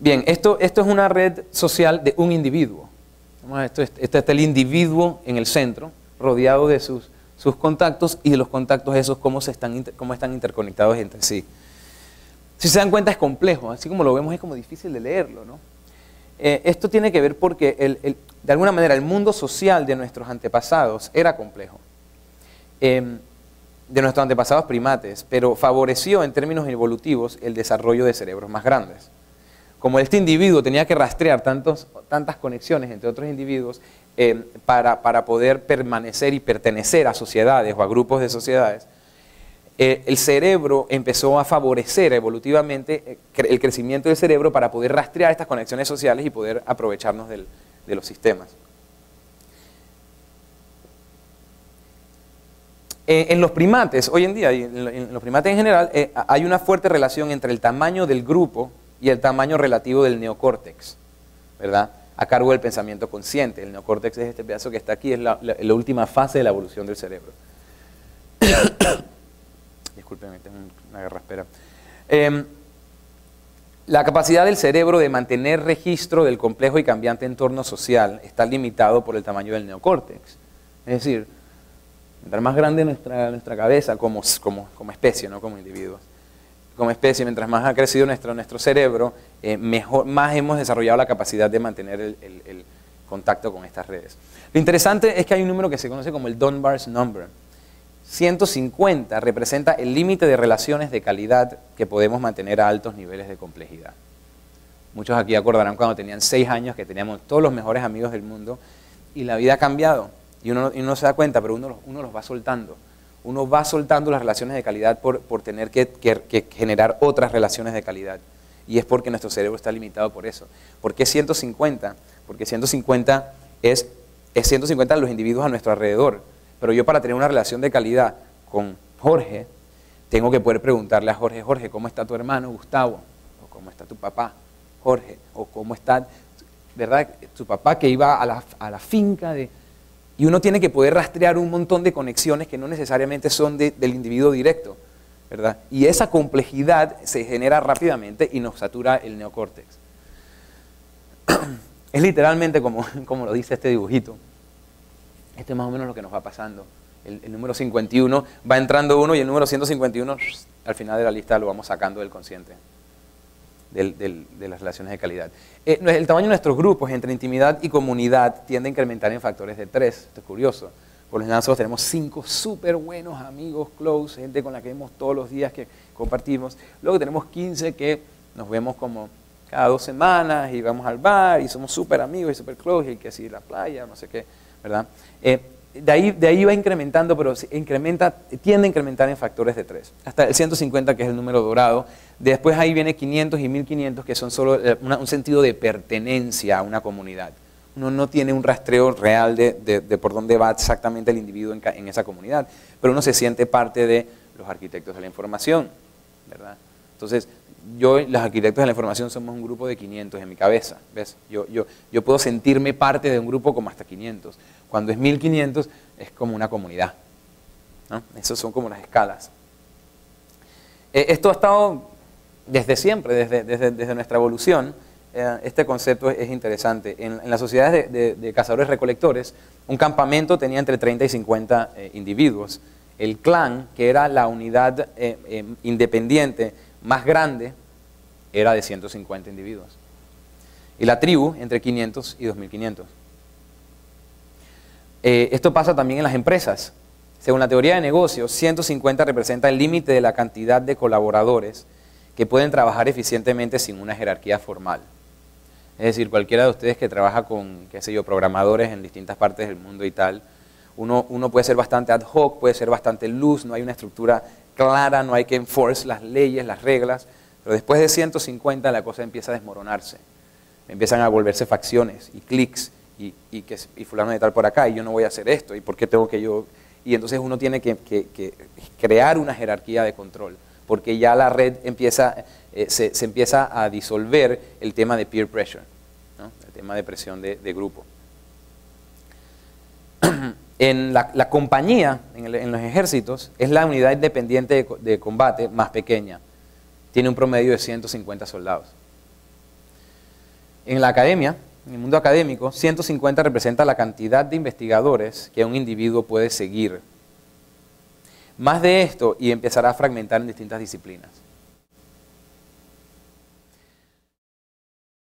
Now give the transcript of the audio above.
Bien, esto es una red social de un individuo. Este está el individuo en el centro, rodeado de sus contactos, y de los contactos esos cómo están interconectados entre sí. Si se dan cuenta es complejo, así como lo vemos es como difícil de leerlo, ¿no? Esto tiene que ver porque de alguna manera el mundo social de nuestros antepasados era complejo, de nuestros antepasados primates, pero favoreció en términos evolutivos el desarrollo de cerebros más grandes. Como este individuo tenía que rastrear tantas conexiones entre otros individuos para poder permanecer y pertenecer a sociedades o a grupos de sociedades, el cerebro empezó a favorecer evolutivamente el crecimiento del cerebro para poder rastrear estas conexiones sociales y poder aprovecharnos de los sistemas. En los primates, hoy en día, y en los primates en general, hay una fuerte relación entre el tamaño del grupo y el tamaño relativo del neocórtex, ¿verdad? A cargo del pensamiento consciente. El neocórtex es este pedazo que está aquí, es la última fase de la evolución del cerebro. Disculpen, tengo una garraspera. La capacidad del cerebro de mantener registro del complejo y cambiante entorno social está limitado por el tamaño del neocórtex. Es decir, mientras más grande nuestra cabeza como especie, no como individuos, como especie, mientras más ha crecido nuestro cerebro, más hemos desarrollado la capacidad de mantener el contacto con estas redes. Lo interesante es que hay un número que se conoce como el Dunbar's Number. 150 representa el límite de relaciones de calidad que podemos mantener a altos niveles de complejidad. Muchos aquí acordarán cuando tenían 6 años que teníamos todos los mejores amigos del mundo y la vida ha cambiado y uno se da cuenta, pero uno los va soltando. Uno va soltando las relaciones de calidad por tener que generar otras relaciones de calidad. Y es porque nuestro cerebro está limitado por eso. ¿Por qué 150? Porque 150 es 150 de los individuos a nuestro alrededor. Pero yo para tener una relación de calidad con Jorge, tengo que poder preguntarle a Jorge, Jorge, ¿cómo está tu hermano Gustavo? ¿O cómo está tu papá, Jorge? ¿O cómo está, verdad, tu papá que iba a la finca de... Y uno tiene que poder rastrear un montón de conexiones que no necesariamente son del individuo directo, ¿verdad? Y esa complejidad se genera rápidamente y nos satura el neocórtex. Es literalmente como lo dice este dibujito. Este es más o menos lo que nos va pasando. El número 51 va entrando uno y el número 151 al final de la lista lo vamos sacando del consciente, de las relaciones de calidad. El tamaño de nuestros grupos entre intimidad y comunidad tiende a incrementar en factores de 3. Esto es curioso. Por lo general nosotros tenemos 5 súper buenos amigos, close, gente con la que vemos todos los días que compartimos. Luego tenemos 15 que nos vemos como cada 2 semanas y vamos al bar y somos súper amigos y súper close y que así la playa, no sé qué, ¿verdad? De ahí va incrementando, pero tiende a incrementar en factores de 3. Hasta el 150, que es el número dorado. Después ahí viene 500 y 1500, que son solo un sentido de pertenencia a una comunidad. Uno no tiene un rastreo real de por dónde va exactamente el individuo en esa comunidad, pero uno se siente parte de los arquitectos de la información, ¿verdad? Entonces, los arquitectos de la información somos un grupo de 500 en mi cabeza, ¿ves? Yo puedo sentirme parte de un grupo como hasta 500. Cuando es 1500 es como una comunidad, ¿no? Esas son como las escalas. Esto ha estado desde siempre, desde nuestra evolución. Este concepto es interesante. En las sociedades de cazadores-recolectores, un campamento tenía entre 30 y 50 individuos. El clan, que era la unidad independiente más grande, era de 150 individuos. Y la tribu, entre 500 y 2500. Esto pasa también en las empresas. Según la teoría de negocios, 150 representa el límite de la cantidad de colaboradores que pueden trabajar eficientemente sin una jerarquía formal. Es decir, cualquiera de ustedes que trabaja con, qué sé yo, programadores en distintas partes del mundo y tal, uno puede ser bastante ad hoc, puede ser bastante loose, no hay una estructura clara, no hay que enforce las leyes, las reglas, pero después de 150 la cosa empieza a desmoronarse. Empiezan a volverse facciones y clics y fulano de tal por acá, y yo no voy a hacer esto, y por qué tengo que yo... Y entonces uno tiene que crear una jerarquía de control, porque ya la red se empieza a disolver el tema de peer pressure, ¿no? El tema de presión de grupo. En la compañía, en los ejércitos, es la unidad independiente de combate más pequeña. Tiene un promedio de 150 soldados. En la academia, en el mundo académico, 150 representa la cantidad de investigadores que un individuo puede seguir. Más de esto y empezará a fragmentar en distintas disciplinas.